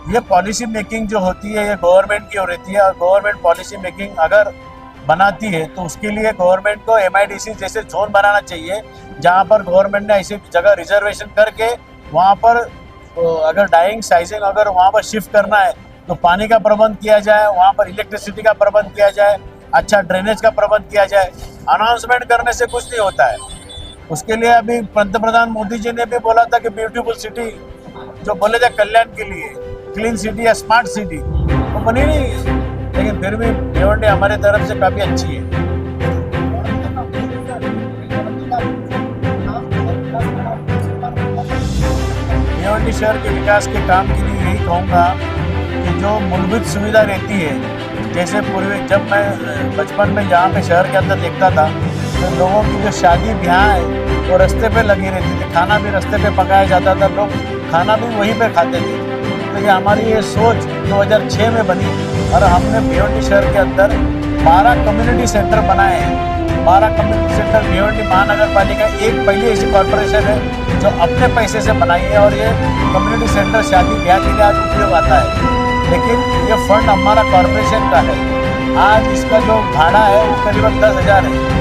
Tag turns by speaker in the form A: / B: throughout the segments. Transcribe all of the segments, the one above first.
A: ये policy making जो होती है ये गवर्नमेंट की हो रहती है, और गवर्नमेंट पॉलिसी मेकिंग अगर बनाती है तो उसके लिए गवर्नमेंट को एमआईडीसी जैसे जोन बनाना चाहिए, जहाँ पर गवर्नमेंट ने ऐसी जगह रिजर्वेशन करके वहाँ पर अगर डाइंग साइजिंग अगर वहाँ पर शिफ्ट करना है तो पानी का प्रबंध किया जाए, वहाँ पर इलेक्ट्रिसिटी का प्रबंध किया जाए, अच्छा ड्रेनेज का प्रबंध किया जाए। अनाउंसमेंट करने से कुछ नहीं होता है। उसके लिए अभी पंतप्रधान मोदी जी ने भी बोला था कि ब्यूटीफुल सिटी जो बोले थे कल्याण के लिए, क्लीन सिटी या स्मार्ट सिटी, वो बनी नहीं है। लेकिन फिर भी भिवंडी हमारे तरफ से काफ़ी अच्छी है। भिवंडी शहर के विकास के काम के लिए यही कहूँगा कि जो मूलभूत सुविधा रहती है, जैसे पूर्व जब मैं बचपन में यहाँ पे शहर के अंदर देखता था तो लोगों की जो शादी ब्याह है वो रास्ते पे लगी रहती थी, खाना भी रास्ते पे पकाया जाता था, लोग खाना भी वहीं पे खाते थे। तो ये हमारी ये सोच 2006 में बनी और हमने भिवंडी शहर के अंदर 12 कम्युनिटी सेंटर बनाए हैं। 12 कम्युनिटी सेंटर भिवंडी महानगर पालिका एक पहली ऐसी कॉरपोरेशन है जो अपने पैसे से बनाई है, और ये कम्युनिटी सेंटर शादी ब्याह के लिए आज उपयोग आता है। लेकिन ये फंड हमारा कॉरपोरेशन का है। आज इसका जो भाड़ा है वो करीबन 10,000 है,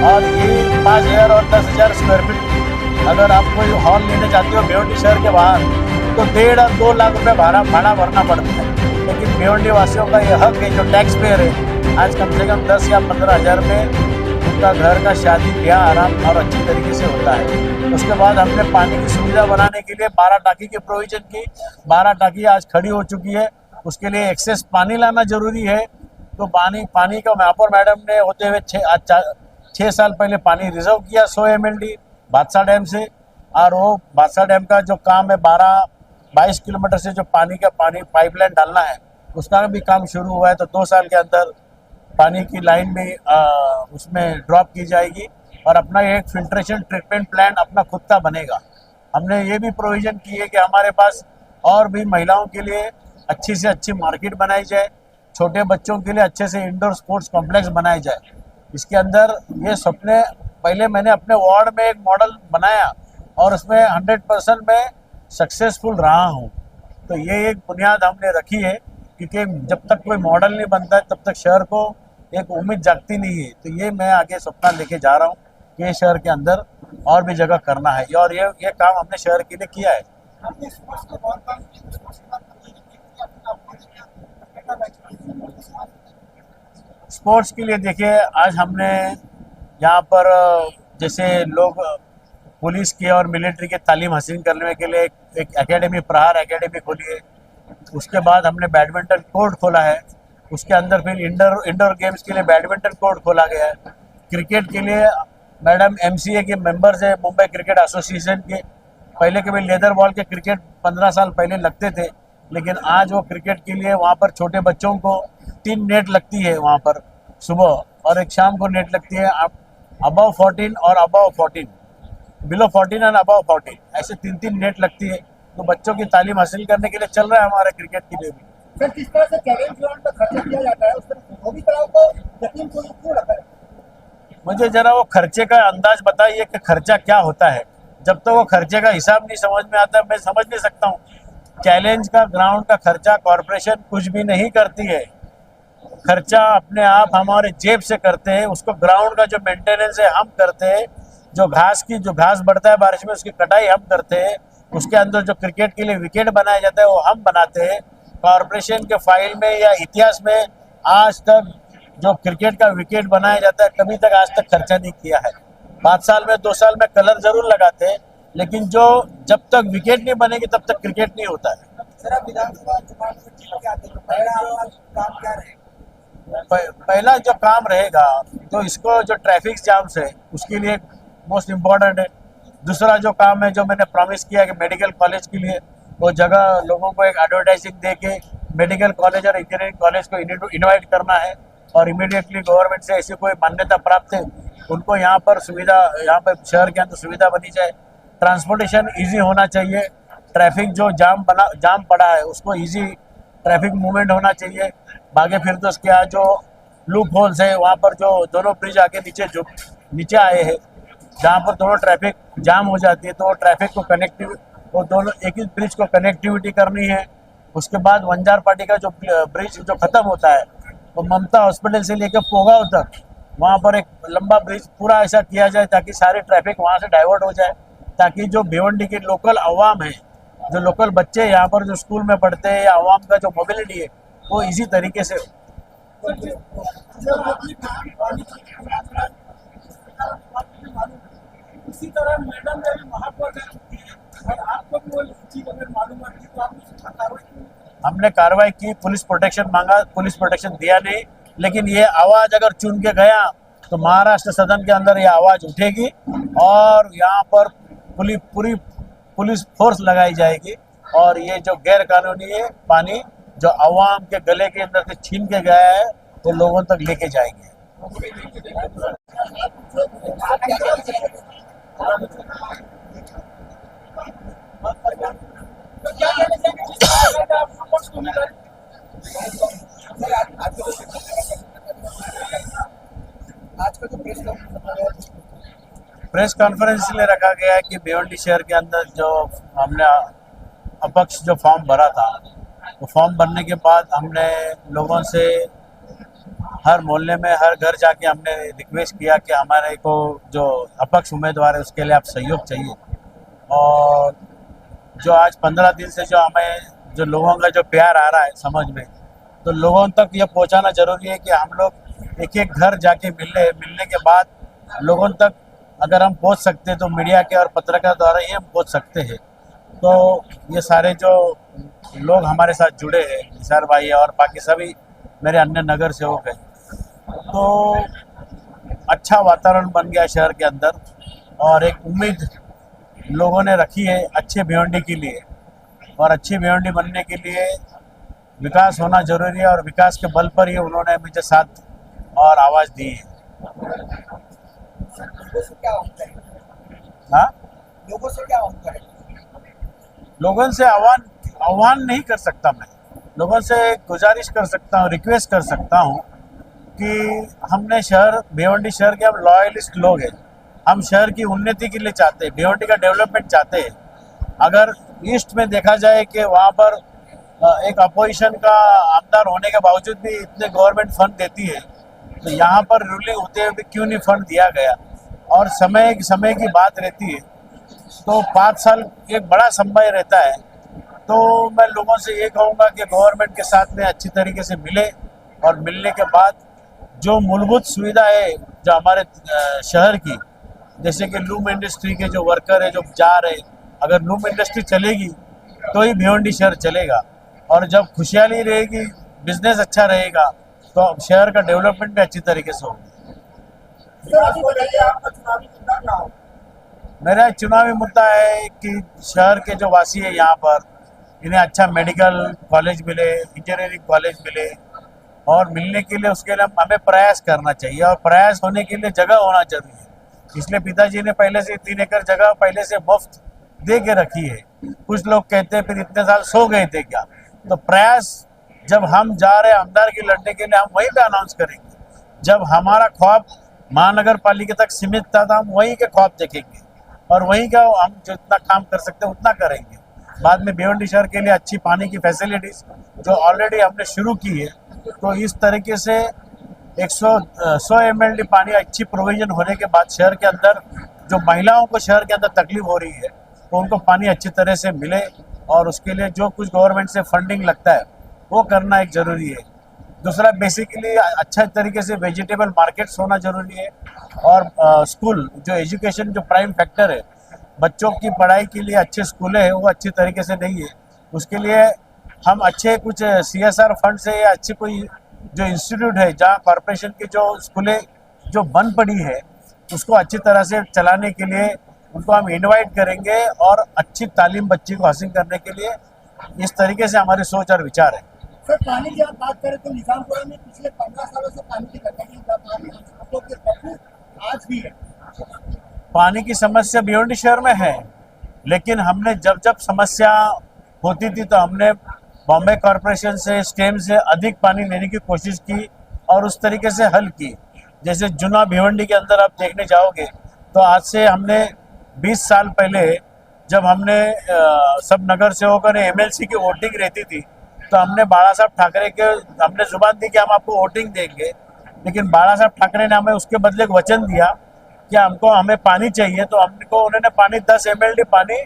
A: और ये 5,000 और 10,000 स्क्वायर फीट अगर आप कोई हॉल लेने जाते हो भिवंडी शहर के बाहर तो 1.5 और 2 लाख रुपये भाड़ा भरना पड़ता है। लेकिन भिवंडी वासियों का ये हक है, जो टैक्स पेयर है, आज कम से कम 10 या 15,000 में उनका घर का शादी ब्याह आराम और अच्छी तरीके से होता है। उसके बाद हमने पानी की सुविधा बनाने के लिए 12 टाकी की प्रोविजन की। 12 टाकी आज खड़ी हो चुकी है। उसके लिए एक्सेस पानी लाना जरूरी है। तो पानी का महापौर मैडम ने होते हुए 6 साल पहले पानी रिजर्व किया 100 MLD बादशाह डैम से, और वो बादशाह डैम का जो काम है 22 किलोमीटर से जो पानी पाइपलाइन डालना है उसका भी काम शुरू हुआ है। तो 2 साल के अंदर पानी की लाइन भी उसमें ड्रॉप की जाएगी और अपना एक फिल्ट्रेशन ट्रीटमेंट प्लांट अपना खुद का बनेगा। हमने ये भी प्रोविज़न की है कि हमारे पास और भी महिलाओं के लिए अच्छी से अच्छी मार्केट बनाई जाए, छोटे बच्चों के लिए अच्छे से इंडोर स्पोर्ट्स कॉम्प्लेक्स बनाए जाए। इसके अंदर ये सपने पहले मैंने अपने वार्ड में एक मॉडल बनाया और उसमें 100% मैं सक्सेसफुल रहा हूँ। तो ये एक बुनियाद हमने रखी है, क्योंकि जब तक कोई मॉडल नहीं बनता है तब तक शहर को एक उम्मीद जागती नहीं है। तो ये मैं आगे सपना लेके जा रहा हूँ कि ये शहर के अंदर और भी जगह करना है, और ये काम हमने शहर के लिए किया है। स्पोर्ट्स के लिए देखिए, आज हमने यहाँ पर जैसे लोग पुलिस के और मिलिट्री के तालीम हासिल करने के लिए एक एकेडमी, प्रहार एकेडमी खोली है। उसके बाद हमने बैडमिंटन कोर्ट खोला है। उसके अंदर फिर इंडोर गेम्स के लिए बैडमिंटन कोर्ट खोला गया है। क्रिकेट के लिए मैडम MCA के मेंबर्स है मुंबई क्रिकेट एसोसिएशन के। पहले के भी लेदर बॉल के क्रिकेट 15 साल पहले लगते थे, लेकिन आज वो क्रिकेट के लिए वहाँ पर छोटे बच्चों को 3 नेट लगती है वहाँ पर सुबह, और एक शाम को नेट लगती है। अबव 14 और अबव 14, बिलो 14 एंड अबव 14, ऐसे 3 नेट लगती है। तो बच्चों की तालीम हासिल करने के लिए चल रहा है हमारे क्रिकेट के लिए भी।
B: सर, किस तरह से चैलेंज ग्राउंड पर खर्चा किया जाता है, उस पर धोबी तलाव को यकीन क्यों रखा है?
A: मुझे जरा वो खर्चे का अंदाज बताइए कि खर्चा क्या होता है। जब तक वो खर्चे का हिसाब नहीं समझ में आता मैं समझ नहीं सकता हूँ। चैलेंज का ग्राउंड का खर्चा कॉरपोरेशन कुछ भी नहीं करती है। खर्चा अपने आप हमारे जेब से करते हैं। उसको ग्राउंड का जो मेंटेनेंस है हम करते हैं, जो घास बढ़ता है बारिश में उसकी कटाई हम करते हैं, उसके अंदर जो क्रिकेट के लिए विकेट बनाया जाता है वो हम बनाते हैं। कॉरपोरेशन के फाइल में या इतिहास में आज तक जो क्रिकेट का विकेट बनाया जाता है कभी तक आज तक खर्चा नहीं किया है। 5 साल में 2 साल में कलर जरूर लगाते हैं, लेकिन जब तक विकेट नहीं बनेगी तब तक क्रिकेट नहीं होता है।
B: सर, आप विधानसभा चुनाव में जीत के आते तो पहला काम क्या रहेगा?
A: पहला जो काम रहेगा तो इसको जो ट्रैफिक जाम्स है उसके लिए मोस्ट इम्पॉर्टेंट है। दूसरा जो काम है जो मैंने प्रॉमिस किया कि मेडिकल कॉलेज के लिए वो जगह लोगों को एक एडवर्टाइजिंग दे के मेडिकल कॉलेज और इंजीनियरिंग कॉलेज को इन्वाइट करना है, और इमीडिएटली गवर्नमेंट से ऐसी कोई मान्यता प्राप्त है उनको यहाँ पर शहर के अंदर सुविधा बनी जाए। ट्रांसपोर्टेशन ईजी होना चाहिए। ट्रैफिक जो जाम पड़ा है उसको ईजी ट्रैफिक मूवमेंट होना चाहिए। बागे फिर तो उसके यहाँ जो लूप होल्स है वहाँ पर जो दोनों ब्रिज आके नीचे आए हैं, जहाँ पर दोनों ट्रैफिक जाम हो जाती है, तो वो ट्रैफिक को वो दोनों एक ही ब्रिज को कनेक्टिविटी करनी है। उसके बाद वंजार पार्टी का जो ब्रिज जो खत्म होता है तो ममता हॉस्पिटल से लेकर पोगांव तक वहाँ पर एक लंबा ब्रिज पूरा ऐसा किया जाए ताकि सारी ट्रैफिक वहाँ से डाइवर्ट हो जाए, ताकि जो भिवंडी के लोकल अवाम है, जो लोकल बच्चे यहाँ पर जो स्कूल में पढ़ते हैं या अवाम का जो मोबिलिटी है वो इसी तरीके से।
B: इसी तरह मैडम ने भी महापौर है और आपको भी वो चीज अगर मालूम है तो आपने कार्रवाई की?
A: हमने कार्रवाई की, पुलिस प्रोटेक्शन मांगा, पुलिस प्रोटेक्शन दिया नहीं, लेकिन ये आवाज़ अगर चुन के गया तो महाराष्ट्र सदन के अंदर ये आवाज़ उठेगी और यहाँ पर पूरी पुलिस फोर्स लगाई जाएगी और ये जो गैर कानूनी है पानी जो अवाम के गले के अंदर से छीन के गया है वो लोगों तक लेके जाएंगे।
B: आज का जो
A: प्रेस कॉन्फ्रेंस इसलिए रखा गया है कि भिवंडी शहर के अंदर जो हमने अपक्ष जो फॉर्म भरा था वो फॉर्म भरने के बाद हमने लोगों से हर मोहल्ले में हर घर जाके हमने रिक्वेस्ट किया कि हमारे को जो अपक्ष उम्मीदवार है उसके लिए आप सहयोग चाहिए। और जो आज 15 दिन से जो हमें जो लोगों का जो प्यार आ रहा है समझ में, तो लोगों तक ये पहुंचाना जरूरी है कि हम लोग एक एक घर जाके मिलने के बाद लोगों तक अगर हम पहुंच सकते हैं तो मीडिया के और पत्रकार द्वारा ही हम पहुंच सकते हैं। तो ये सारे जो लोग हमारे साथ जुड़े हैं, निसार भाई और बाकी सभी मेरे अन्य नगर सेवक हैं, तो अच्छा वातावरण बन गया शहर के अंदर और एक उम्मीद लोगों ने रखी है अच्छे भिवंडी के लिए। और अच्छी भिवंडी बनने के लिए विकास होना जरूरी है और विकास के बल पर ही उन्होंने मुझे साथ और आवाज़ दी है।
B: लोगों से क्या आह्वान करेंगे?
A: हाँ,
B: लोगों से क्या आह्वान करेंगे?
A: लोगों से आह्वान नहीं कर सकता, मैं लोगों से गुजारिश कर सकता हूँ, रिक्वेस्ट कर सकता हूँ कि हमने भिवंडी शहर के हम लॉयलिस्ट लोग हैं, हम शहर की उन्नति के लिए चाहते हैं, भिवंडी का डेवलपमेंट चाहते हैं। अगर ईस्ट में देखा जाए कि वहाँ पर एक अपोजिशन का आमदार होने के बावजूद भी इतने गवर्नमेंट फंड देती है, तो यहाँ पर रूलिंग होते हुए भी क्यों नहीं फंड दिया गया। और समय की बात रहती है तो 5 साल एक बड़ा समय रहता है। तो मैं लोगों से ये कहूँगा कि गवर्नमेंट के साथ में अच्छी तरीके से मिले और मिलने के बाद जो मूलभूत सुविधा है जो हमारे शहर की, जैसे कि लूम इंडस्ट्री के जो वर्कर है जो जा रहे, अगर लूम इंडस्ट्री चलेगी तो ही भिवंडी शहर चलेगा। और जब खुशहाली रहेगी, बिजनेस अच्छा रहेगा, तो शहर का डेवलपमेंट भी अच्छी तरीके से होगा। मेरा चुनावी मुद्दा है कि शहर के जो वासी है यहाँ पर, इन्हें अच्छा मेडिकल कॉलेज मिले, इंजीनियरिंग कॉलेज मिले, और मिलने के लिए उसके लिए हमें प्रयास करना चाहिए और प्रयास होने के लिए जगह होना जरूरी है। इसलिए पिताजी ने पहले से 3 एकड़ जगह पहले से मुफ्त दे के रखी है। कुछ लोग कहते हैं फिर इतने साल सो गए थे क्या, तो प्रयास जब हम जा रहे हैं आमदार की लड़ने के लिए हम वहीं पे अनाउंस करेंगे। जब हमारा ख्वाब महानगर पालिका तक सीमित था तो हम वहीं के ख्वाब देखेंगे और वहीं का हम जितना काम कर सकते हैं उतना करेंगे। बाद में भिवंडी शहर के लिए अच्छी पानी की फैसिलिटीज़ जो ऑलरेडी हमने शुरू की है, तो इस तरीके से 100 mld पानी अच्छी प्रोविजन होने के बाद शहर के अंदर जो महिलाओं को शहर के अंदर तकलीफ हो रही है तो उनको पानी अच्छी तरह से मिले, और उसके लिए जो कुछ गवर्नमेंट से फंडिंग लगता है वो करना एक ज़रूरी है। दूसरा, बेसिकली अच्छा तरीके से वेजिटेबल मार्केट्स होना जरूरी है। और स्कूल जो एजुकेशन जो प्राइम फैक्टर है, बच्चों की पढ़ाई के लिए अच्छे स्कूलें हैं वो अच्छी तरीके से नहीं है। उसके लिए हम अच्छे कुछ CSR फंड से या अच्छी कोई जो इंस्टीट्यूट है जहाँ कॉरपोरेशन की जो स्कूलें जो बंद पड़ी है उसको अच्छी तरह से चलाने के लिए उनको हम इनवाइट करेंगे और अच्छी तालीम बच्ची को हासिल करने के लिए इस तरीके से हमारी सोच और विचार है।
B: सर, पानी की आप बात करें तो निजामपुरा में पिछले 15 सालों से पानी की कटौती आज भी है।
A: पानी की समस्या भिवंडी शहर में है, लेकिन हमने जब समस्या होती थी तो हमने बॉम्बे कॉरपोरेशन से स्टेम से अधिक पानी लेने की कोशिश की और उस तरीके से हल की। जैसे जुना भिवंडी के अंदर आप देखने जाओगे तो आज से हमने 20 साल पहले जब हमने सब नगर सेवकों ने MLC की वोटिंग रहती थी तो हमने बाला साहब ठाकरे के हमने जुबान दी कि हम आपको वोटिंग देंगे, लेकिन बाला साहब ठाकरे ने हमें उसके बदले एक वचन दिया कि हमें पानी चाहिए, तो हमको उन्होंने पानी 10 MLD पानी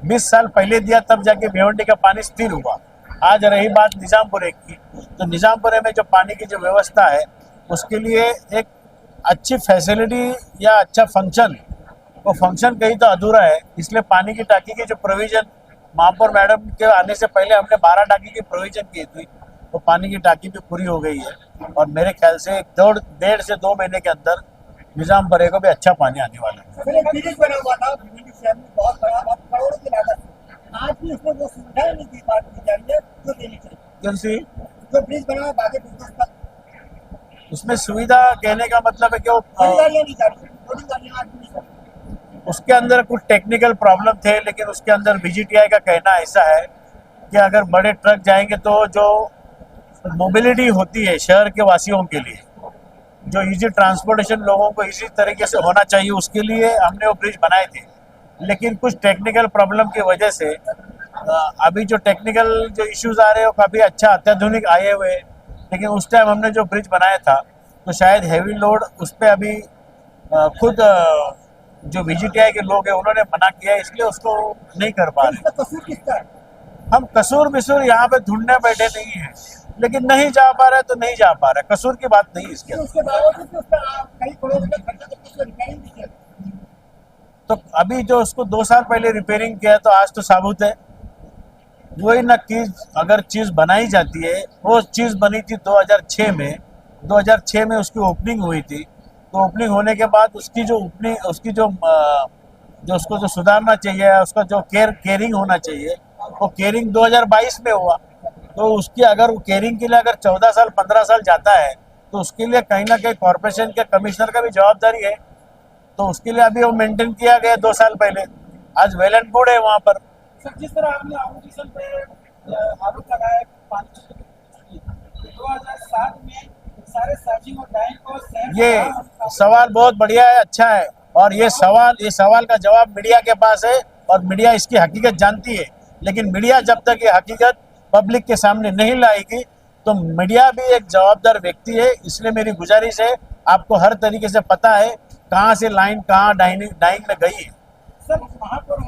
A: 20 साल पहले दिया, तब जाके भिवंडी का पानी स्थिर हुआ। आज रही बात निजामपुरे की, तो निजामपुरे में जो पानी की जो व्यवस्था है उसके लिए एक अच्छी फैसिलिटी या अच्छा फंक्शन, वो फंक्शन कहीं तो अधूरा है। इसलिए पानी की टाकी की जो प्रोविजन महापौर मैडम के आने से पहले हमने 12 टाकी की प्रोविजन की थी, वो पानी की टाकी भी पूरी हो गई है और मेरे ख्याल से 1.5 से 2 महीने के अंदर निजामपुरे को भी अच्छा पानी आने वाला है।
B: सर, एक ब्रिज बना हुआ था भिवंडी शहर में, बहुत बड़ा, और करोड़ों की लागत से। आज भी उसमें वो सुविधाएं नहीं दी बात की जा रही है जो देनी चाहिए।
A: कौन सी?
B: जो ब्रिज बना हुआ बागे बिजनेस का,
A: उसमें सुविधा कहने का मतलब है कि
B: बड़ी गाड़ियां नहीं जा रही, छोटी गाड़ियां आज भी नहीं जा रही।
A: उसके अंदर कुछ टेक्निकल प्रॉब्लम थे, लेकिन उसके अंदर VGTI का कहना ऐसा है कि अगर बड़े ट्रक जाएंगे तो जो मोबिलिटी होती है शहर के वासियों के लिए, जो इजी ट्रांसपोर्टेशन लोगों को इसी तरीके से होना चाहिए, उसके लिए हमने वो ब्रिज बनाए थे। लेकिन कुछ टेक्निकल प्रॉब्लम की वजह से अभी जो टेक्निकल जो इश्यूज आ रहे हैं वो काफ़ी अच्छा अत्याधुनिक आए हुए हैं, लेकिन उस टाइम हमने जो ब्रिज बनाया था तो शायद हैवी लोड उस पर अभी खुद जो VGTI के लोग हैं उन्होंने मना किया है, इसलिए उसको नहीं कर पा रहे।
B: इसका कसूर किसका है?
A: हम कसूर बिसूर यहाँ पे ढूंढने बैठे नहीं हैं, लेकिन नहीं जा पा रहे तो नहीं जा पा रहे, कसूर की बात नहीं इसके अंदर।
B: उसके बावजूद भी उसका कई करोड़ रुपए खर्चा करके उसको रिपेयरिंग भी किया।
A: तो अभी जो उसको 2 साल पहले रिपेयरिंग किया तो आज तो साबुत है। वही ना कि अगर चीज़ बनाई जाती है, वो चीज़ बनी थी 2006 में, 2006 में उसकी ओपनिंग हुई थी, तो ओपनिंग होने के बाद उसकी जो उसको जो सुधारना चाहिए, उसका जो केयरिंग होना चाहिए, वो केयरिंग 2022 में हुआ। तो उसकी अगर केयरिंग के लिए अगर 14 साल 15 साल जाता है तो उसके लिए कहीं ना कहीं कॉरपोरेशन के कमिश्नर का भी जवाबदारी है। तो उसके लिए अभी वो मेंटेन किया गया 2 साल पहले, आज वेल एंड गुड है वहाँ पर।
C: सर, जिस तरह आपने ऑपोजिशन पे आरोप लगाया कि पानी 2007 में सारे सर्जिंग और डाइंग को
A: ये सवाल बहुत बढ़िया है, अच्छा है, और ये सवाल का जवाब मीडिया के पास है और मीडिया इसकी हकीकत जानती है। लेकिन मीडिया जब तक ये हकीकत पब्लिक के सामने नहीं लाएगी तो मीडिया भी एक जवाबदार व्यक्ति है। इसलिए मेरी गुजारिश है, आपको हर तरीके से पता है कहाँ से लाइन कहाँ डाइंग में गई है।
C: सर, महापौर